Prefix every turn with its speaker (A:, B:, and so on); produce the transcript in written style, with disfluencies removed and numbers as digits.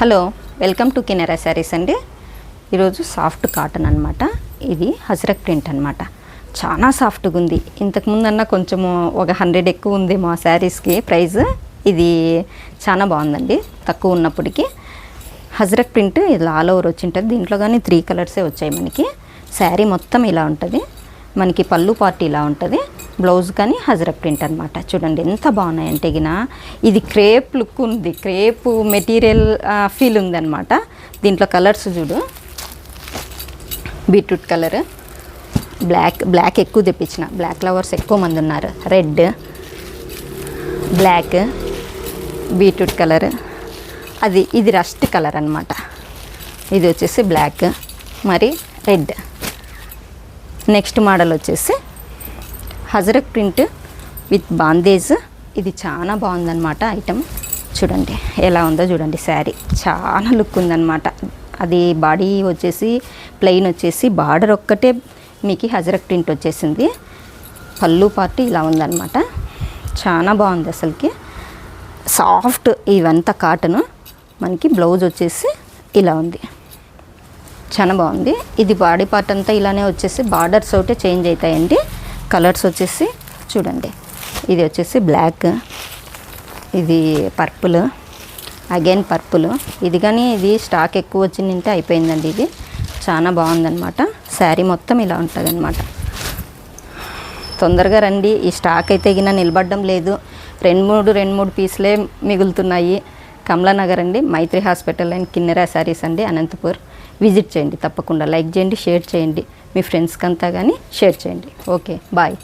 A: Hello, welcome to కినరా saris అండి. ఈరోజు soft cotton అనమాట. ఇది హజరక్ ప్రింట్ అనమాట. చాలా సాఫ్ట్గా ఉంది. ఇంతకుముందన్నా కొంచెము ఒక 100 ఎక్కువ ఉందేమో ఆ శారీస్కి ప్రైస్. ఇది చాలా బాగుందండి తక్కువ ఉన్నప్పటికీ. హజరక్ ప్రింట్ ఇది ఆల్ ఓవర్ వచ్చి ఉంటుంది. దీంట్లో కానీ 3 కలర్సే వచ్చాయి మనకి. శారీ మొత్తం ఇలా ఉంటుంది. మనకి పళ్ళు పార్టీ ఇలా ఉంటుంది. బ్లౌజ్ కానీ హజరక్ ప్రింట్ అనమాట. చూడండి ఎంత బాగున్నాయంటే గిన. ఇది క్రేప్ లుక్ ఉంది, క్రేప్ మెటీరియల్ ఫీల్ ఉందన్నమాట. దీంట్లో కలర్స్ చూడు, బీట్రూట్ కలర్, బ్లాక్ ఎక్కువ తెప్పించిన. బ్లాక్ లవర్స్ ఎక్కువ మంది ఉన్నారు. రెడ్, బ్లాక్, బీట్రూట్ కలర్, ఇది రస్ట్ కలర్ అనమాట. ఇది వచ్చేసి బ్లాక్, మరి రెడ్. నెక్స్ట్ మోడల్ వచ్చేసి హజరక్ ప్రింట్ విత్ బాందేజ్. ఇది చాలా బాగుందన్నమాట ఐటమ్. చూడండి ఎలా ఉందో చూడండి. శారీ చాలా లుక్ ఉందన్నమాట. అది బాడీ వచ్చేసి ప్లెయిన్ వచ్చేసి బార్డర్ ఒక్కటే మీకు హజరక్ ప్రింట్ వచ్చేసింది. పళ్ళు పార్టీ ఇలా ఉందన్నమాట. చాలా బాగుంది అసలుకి. సాఫ్ట్ ఇవంతా కాటన్. మనకి బ్లౌజ్ వచ్చేసి ఇలా ఉంది. చాలా బాగుంది. ఇది బాడీ పార్ట్ అంతా ఇలానే వచ్చేసి బార్డర్స్ ఒకటే చేంజ్ అవుతాయండి. కలర్స్ వచ్చేసి చూడండి, ఇది వచ్చేసి బ్లాక్, ఇది పర్పుల్, అగైన్ పర్పుల్. ఇది కానీ ఇది స్టాక్ ఎక్కువ వచ్చిందంటే అయిపోయిందండి. ఇది చాలా బాగుందన్నమాట. శారీ మొత్తం ఇలా ఉంటుంది అనమాట. తొందరగా రండి. ఈ స్టాక్ అయితే గిన నిలబడడం లేదు. రెండు మూడు పీసులే మిగులుతున్నాయి. కమలానగర్ అండి, మైత్రి హాస్పిటల్ అండ్ కిన్నెరా శారీస్ అండి, అనంతపూర్. విజిట్ చేయండి తప్పకుండా. లైక్ చేయండి, షేర్ చేయండి, మీ ఫ్రెండ్స్కి అంతా కానీ షేర్ చేయండి. Okay, bye.